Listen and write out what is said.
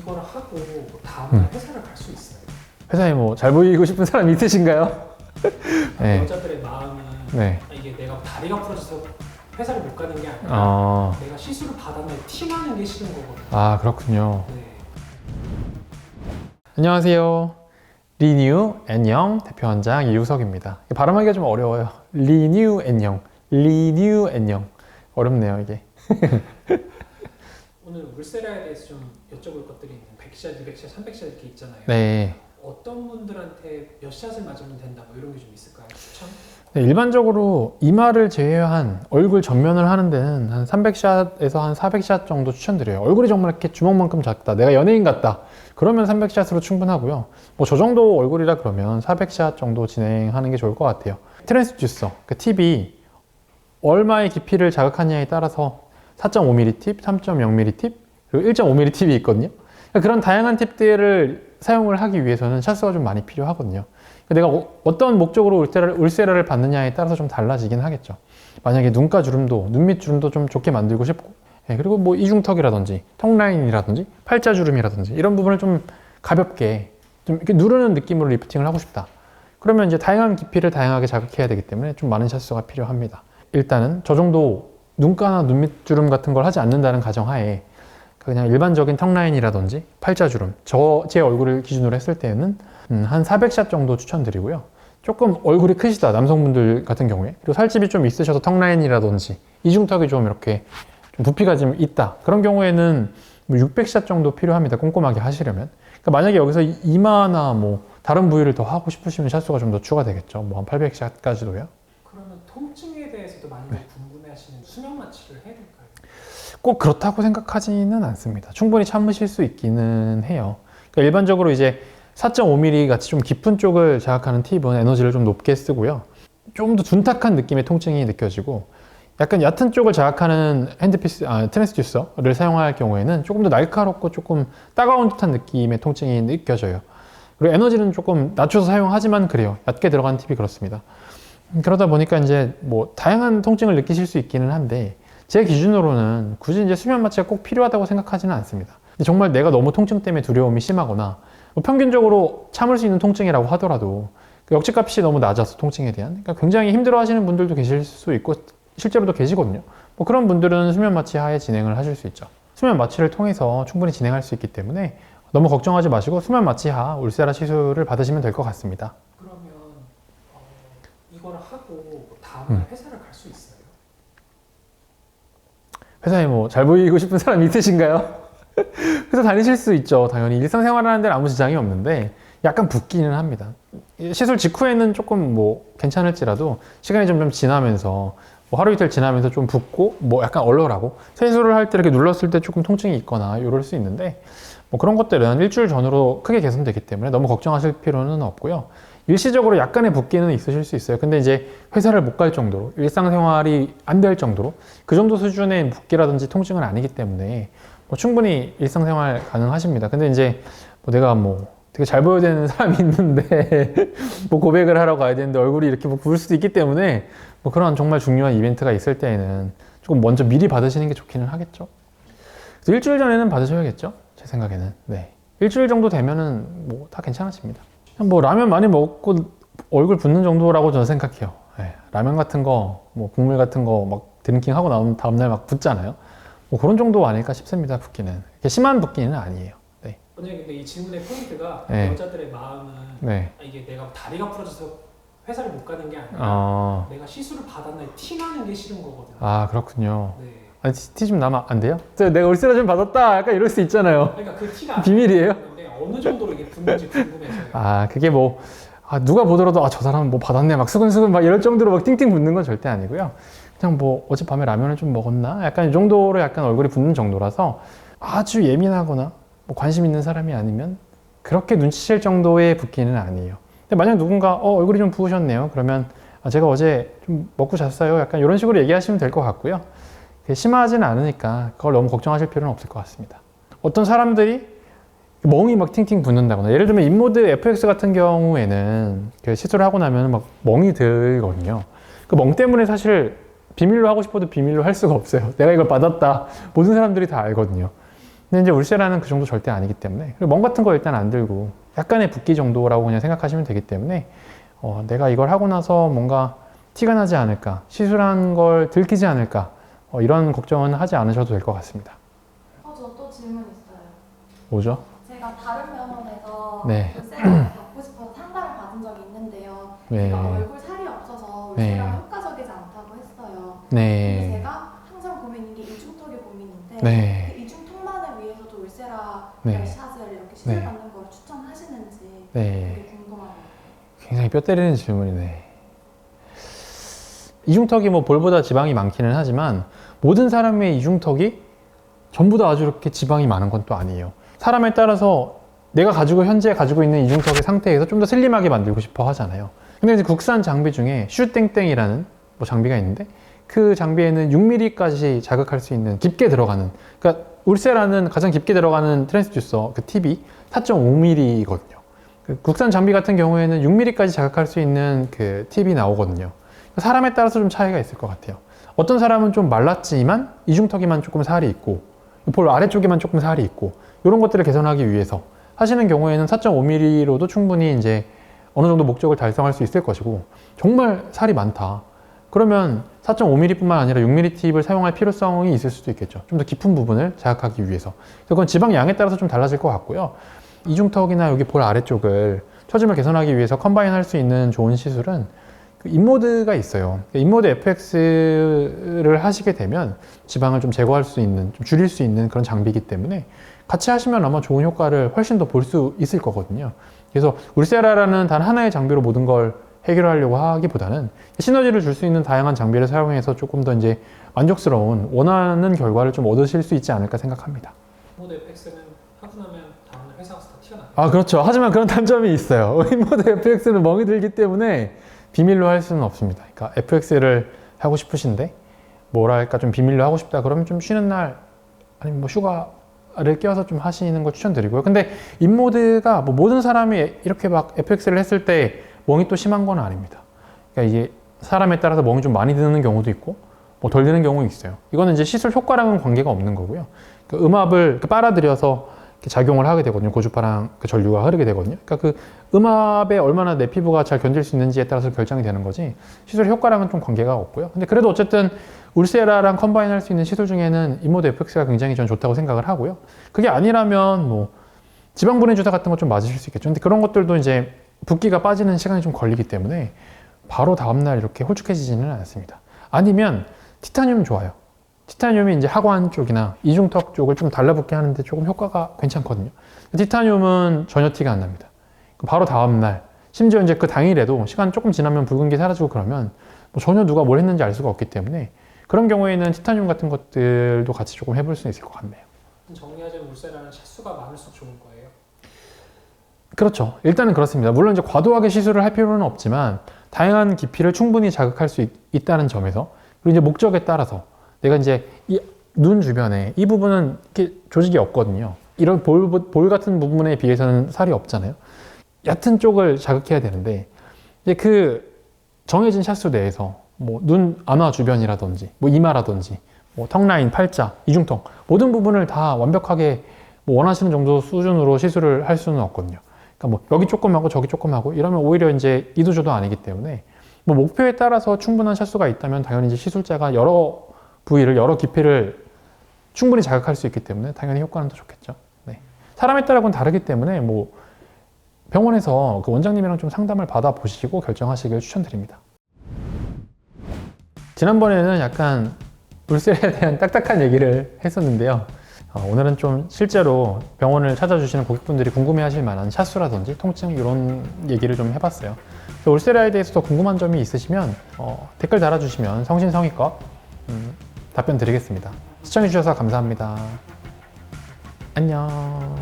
이거를 하고 다음날 회사를 갈 수 있어요? 회사에 뭐 잘 보이고 싶은 사람이 있으신가요? 네. 여자들의 마음은 네. 이게 내가 다리가 부러져서 회사를 못 가는 게 아니라 내가 시술을 받았는데 티나는 게 싫은 거거든요. 아, 그렇군요. 네. 안녕하세요. 리뉴 앤영 대표원장 이우석입니다. 발음하기가 좀 어려워요. 리뉴 앤영, 리뉴 앤영. 어렵네요, 이게. 오늘 울세라에 대해서 좀 여쭤볼 것들이 있는 100샷, 200샷, 300샷 이렇게 있잖아요. 네. 어떤 분들한테 몇 샷을 맞으면 된다 뭐 이런 게 좀 있을까요? 추천? 네, 일반적으로 이마를 제외한 얼굴 전면을 하는 데는 한 300샷에서 한 400샷 정도 추천드려요. 얼굴이 정말 이렇게 주먹만큼 작다, 내가 연예인 같다, 그러면 300샷으로 충분하고요. 뭐 저 정도 얼굴이라 그러면 400샷 정도 진행하는 게 좋을 것 같아요. 트랜스듀서, 그 팁이 얼마의 깊이를 자극하느냐에 따라서 4.5mm 팁, 3.0mm 팁, 그리고 1.5mm 팁이 있거든요. 그런 다양한 팁들을 사용을 하기 위해서는 샷수가 좀 많이 필요하거든요. 내가 어떤 목적으로 울세라를 받느냐에 따라서 좀 달라지긴 하겠죠. 만약에 눈가 주름도, 눈 밑 주름도 좀 좋게 만들고 싶고, 그리고 뭐 이중턱이라든지 턱 라인이라든지 팔자 주름이라든지 이런 부분을 좀 가볍게 좀 이렇게 누르는 느낌으로 리프팅을 하고 싶다. 그러면 이제 다양한 깊이를 다양하게 자극해야 되기 때문에 좀 많은 샷수가 필요합니다. 일단은 저 정도 눈가나 눈 밑 주름 같은 걸 하지 않는다는 가정하에 그냥 일반적인 턱 라인이라든지 팔자 주름, 제 얼굴을 기준으로 했을 때는 한 400샷 정도 추천드리고요. 조금 얼굴이 크시다, 남성분들 같은 경우에, 그리고 살집이 좀 있으셔서 턱 라인이라든지 이중턱이 좀 이렇게 좀 부피가 좀 있다, 그런 경우에는 600샷 정도 필요합니다. 꼼꼼하게 하시려면. 그러니까 만약에 여기서 이마나 뭐 다른 부위를 더 하고 싶으시면 샷수가 좀 더 추가되겠죠. 뭐 한 800샷까지도요. 그러면 통증에 대해서도 많이 궁금해하시는 수면 마취를 해야 될까요? 꼭 그렇다고 생각하지는 않습니다. 충분히 참으실 수 있기는 해요. 그러니까 일반적으로 이제 4.5mm 같이 좀 깊은 쪽을 자극하는 팁은 에너지를 좀 높게 쓰고요. 좀 더 둔탁한 느낌의 통증이 느껴지고, 약간 얕은 쪽을 자극하는 트랜스듀서를 사용할 경우에는 조금 더 날카롭고 조금 따가운 듯한 느낌의 통증이 느껴져요. 그리고 에너지는 조금 낮춰서 사용하지만 그래요. 얕게 들어간 팁이 그렇습니다. 그러다 보니까 이제 뭐 다양한 통증을 느끼실 수 있기는 한데, 제 기준으로는 굳이 이제 수면 마취가 꼭 필요하다고 생각하지는 않습니다. 정말 내가 너무 통증 때문에 두려움이 심하거나 뭐 평균적으로 참을 수 있는 통증이라고 하더라도 그 역치값이 너무 낮아서 통증에 대한, 그러니까 굉장히 힘들어 하시는 분들도 계실 수 있고 실제로도 계시거든요. 뭐 그런 분들은 수면 마취 하에 진행을 하실 수 있죠. 수면 마취를 통해서 충분히 진행할 수 있기 때문에 너무 걱정하지 마시고 수면 마취 하 울세라 시술을 받으시면 될 것 같습니다. 그러면 이거를 하고 다음날 회사를 갈 수 있어요? 회사에 뭐 잘 보이고 싶은 사람이 있으신가요? 회사 다니실 수 있죠. 당연히 일상생활 하는 데는 아무 지장이 없는데 약간 붓기는 합니다. 시술 직후에는 조금 뭐 괜찮을지라도 시간이 점점 지나면서 뭐 하루 이틀 지나면서 좀 붓고 뭐 약간 얼얼하고 세수를 할 때 이렇게 눌렀을 때 조금 통증이 있거나 이럴 수 있는데, 뭐 그런 것들은 일주일 전으로 크게 개선되기 때문에 너무 걱정하실 필요는 없고요. 일시적으로 약간의 붓기는 있으실 수 있어요. 근데 이제 회사를 못 갈 정도로, 일상생활이 안 될 정도로 그 정도 수준의 붓기라든지 통증은 아니기 때문에 뭐 충분히 일상생활 가능하십니다. 근데 이제 뭐 내가 뭐 되게 잘 보여야 되는 사람이 있는데 뭐 고백을 하러 가야 되는데 얼굴이 이렇게 뭐 부을 수도 있기 때문에 뭐 그런 정말 중요한 이벤트가 있을 때에는 조금 먼저 미리 받으시는 게 좋기는 하겠죠. 그래서 일주일 전에는 받으셔야겠죠, 제 생각에는. 네, 일주일 정도 되면은 뭐 다 괜찮아집니다. 뭐 라면 많이 먹고 얼굴 붓는 정도라고 저는 생각해요. 네, 라면 같은 거, 뭐 국물 같은 거 막 드링킹 하고 나온 다음날 막 붓잖아요. 뭐 그런 정도 아닐까 싶습니다. 붓기는 이렇게 심한 붓기는 아니에요. 네. 근데 이 질문의 포인트가 네. 여자들의 마음은 네. 이게 내가 다리가 부러져서 회사를 못 가는 게 아니라 내가 시술을 받았는데 티나는 게 싫은 거거든요. 아, 그렇군요. 네. 아니, 티 좀 나면 안 돼요? 내가 울세라 좀 받았다, 약간 이럴 수 있잖아요. 그러니까 그 티가 비밀이에요? 근데 어느 정도로 이게 붓는지 궁금해서요. 아, 그게 뭐 누가 보더라도 저 사람은 뭐 받았네 막 수근수근 막 이럴 정도로 막 띵띵 붓는 건 절대 아니고요. 그냥 뭐 어젯밤에 라면을 좀 먹었나? 약간 이 정도로 약간 얼굴이 붓는 정도라서 아주 예민하거나 뭐 관심 있는 사람이 아니면 그렇게 눈치챌 정도의 붓기는 아니에요. 근데 만약 누군가 얼굴이 좀 부으셨네요. 그러면 제가 어제 좀 먹고 잤어요. 약간 이런 식으로 얘기하시면 될 것 같고요. 심하지는 않으니까 그걸 너무 걱정하실 필요는 없을 것 같습니다. 어떤 사람들이 멍이 막 팅팅 붓는다거나, 예를 들면 인모드 FX 같은 경우에는 시술을 하고 나면 막 멍이 들거든요. 그 멍 때문에 사실 비밀로 하고 싶어도 비밀로 할 수가 없어요. 내가 이걸 받았다, 모든 사람들이 다 알거든요. 근데 이제 울세라는 그 정도 절대 아니기 때문에, 그리고 멍 같은 거 일단 안 들고 약간의 붓기 정도라고 그냥 생각하시면 되기 때문에 내가 이걸 하고 나서 뭔가 티가 나지 않을까, 시술한 걸 들키지 않을까, 이런 걱정은 하지 않으셔도 될 것 같습니다. 저 또 질문 있어요. 뭐죠? 제가 다른 병원에서 네. 울세라를 받고 싶어서 상담을 받은 적이 있는데요. 네. 제가 얼굴 살이 없어서 네. 울세라가 효과적이지 않다고 했어요. 네. 근데 제가 항상 고민인 게 이중턱이 고민인데 네. 그 이중턱만을 위해서도 울세라 네. 샷을 이렇게 시술받는 걸 추천하시는지 네. 되게 궁금하네요. 굉장히 뼈 때리는 질문이네. 이중턱이 뭐 볼보다 지방이 많기는 하지만 모든 사람의 이중턱이 전부 다 아주 이렇게 지방이 많은 건 또 아니에요. 사람에 따라서 내가 현재 가지고 있는 이중턱의 상태에서 좀 더 슬림하게 만들고 싶어 하잖아요. 근데 이제 국산 장비 중에 슈땡땡이라는 뭐 장비가 있는데, 그 장비에는 6mm까지 자극할 수 있는 깊게 들어가는, 그러니까 울세라는 가장 깊게 들어가는 트랜스듀서 그 팁이 4.5mm거든요. 국산 장비 같은 경우에는 6mm까지 자극할 수 있는 그 팁이 나오거든요. 사람에 따라서 좀 차이가 있을 것 같아요. 어떤 사람은 좀 말랐지만 이중턱에만 조금 살이 있고, 볼 아래쪽에만 조금 살이 있고, 이런 것들을 개선하기 위해서 하시는 경우에는 4.5mm로도 충분히 이제 어느 정도 목적을 달성할 수 있을 것이고, 정말 살이 많다 그러면 4.5mm뿐만 아니라 6mm 팁을 사용할 필요성이 있을 수도 있겠죠. 좀 더 깊은 부분을 자극하기 위해서. 그건 지방 양에 따라서 좀 달라질 것 같고요. 이중턱이나 여기 볼 아래쪽을 처짐을 개선하기 위해서 컴바인 할 수 있는 좋은 시술은 그 인모드가 있어요. 인모드 FX를 하시게 되면 지방을 좀 제거할 수 있는, 좀 줄일 수 있는 그런 장비이기 때문에 같이 하시면 아마 좋은 효과를 훨씬 더 볼 수 있을 거거든요. 그래서 울세라라는 단 하나의 장비로 모든 걸 해결하려고 하기보다는 시너지를 줄 수 있는 다양한 장비를 사용해서 조금 더 이제 만족스러운 원하는 결과를 좀 얻으실 수 있지 않을까 생각합니다. 인모드 FX는 하고 나면 다음날 회사 가서 다 티가 나요. 아, 그렇죠. 하지만 그런 단점이 있어요. 인모드 FX는 멍이 들기 때문에 비밀로 할 수는 없습니다. 그러니까 FX를 하고 싶으신데 뭐랄까 좀 비밀로 하고 싶다 그러면 좀 쉬는 날 아니면 뭐 휴가를 껴서 좀 하시는 걸 추천드리고요. 근데 인모드가 뭐 모든 사람이 이렇게 막 FX를 했을 때 멍이 또 심한 건 아닙니다. 그러니까 이게 사람에 따라서 멍이 좀 많이 드는 경우도 있고 뭐 덜 드는 경우 있어요. 이거는 이제 시술 효과랑은 관계가 없는 거고요. 그 음압을 빨아들여서 작용을 하게 되거든요. 고주파랑 그 전류가 흐르게 되거든요. 그러니까 그 음압에 얼마나 내 피부가 잘 견딜 수 있는지에 따라서 결정이 되는 거지 시술 효과랑은 좀 관계가 없고요. 근데 그래도 어쨌든 울세라랑 컴바인 할 수 있는 시술 중에는 인모드 FX가 굉장히 전 좋다고 생각을 하고요. 그게 아니라면 뭐 지방분해 주사 같은 거 좀 맞으실 수 있겠죠. 근데 그런 것들도 이제 붓기가 빠지는 시간이 좀 걸리기 때문에 바로 다음날 이렇게 홀쭉해지지는 않습니다. 아니면 티타늄 좋아요. 티타늄이 이제 하관 쪽이나 이중턱 쪽을 좀 달라붙게 하는데 조금 효과가 괜찮거든요. 티타늄은 전혀 티가 안 납니다. 바로 다음날, 심지어 이제 그 당일에도 시간 조금 지나면 붉은기 사라지고 그러면 뭐 전혀 누가 뭘 했는지 알 수가 없기 때문에 그런 경우에는 티타늄 같은 것들도 같이 조금 해볼 수 있을 것 같네요. 정리하자면 울세라는 샷수가 많을수록 좋은 거예요. 그렇죠. 일단은 그렇습니다. 물론 이제 과도하게 시술을 할 필요는 없지만 다양한 깊이를 충분히 자극할 수 있다는 점에서, 그리고 이제 목적에 따라서 내가 이제 이 눈 주변에 이 부분은 이렇게 조직이 없거든요. 이런 볼 같은 부분에 비해서는 살이 없잖아요. 얕은 쪽을 자극해야 되는데 이제 그 정해진 샷수 내에서 뭐 눈 안화 주변이라든지 뭐 이마라든지 뭐 턱 라인, 팔자, 이중턱 모든 부분을 다 완벽하게 뭐 원하시는 정도 수준으로 시술을 할 수는 없거든요. 그러니까 뭐 여기 조금 하고 저기 조금 하고 이러면 오히려 이제 이도저도 아니기 때문에 뭐 목표에 따라서 충분한 샷수가 있다면 당연히 이제 시술자가 여러 부위를, 여러 깊이를 충분히 자극할 수 있기 때문에 당연히 효과는 더 좋겠죠. 네. 사람에 따라서는 다르기 때문에 뭐 병원에서 그 원장님이랑 좀 상담을 받아 보시고 결정하시길 추천드립니다. 지난번에는 약간 울세라에 대한 딱딱한 얘기를 했었는데요. 오늘은 좀 실제로 병원을 찾아주시는 고객분들이 궁금해하실 만한 샷수라든지 통증 이런 얘기를 좀 해봤어요. 울세라에 대해서 더 궁금한 점이 있으시면 댓글 달아주시면 성심성의껏 답변 드리겠습니다. 시청해주셔서 감사합니다. 안녕.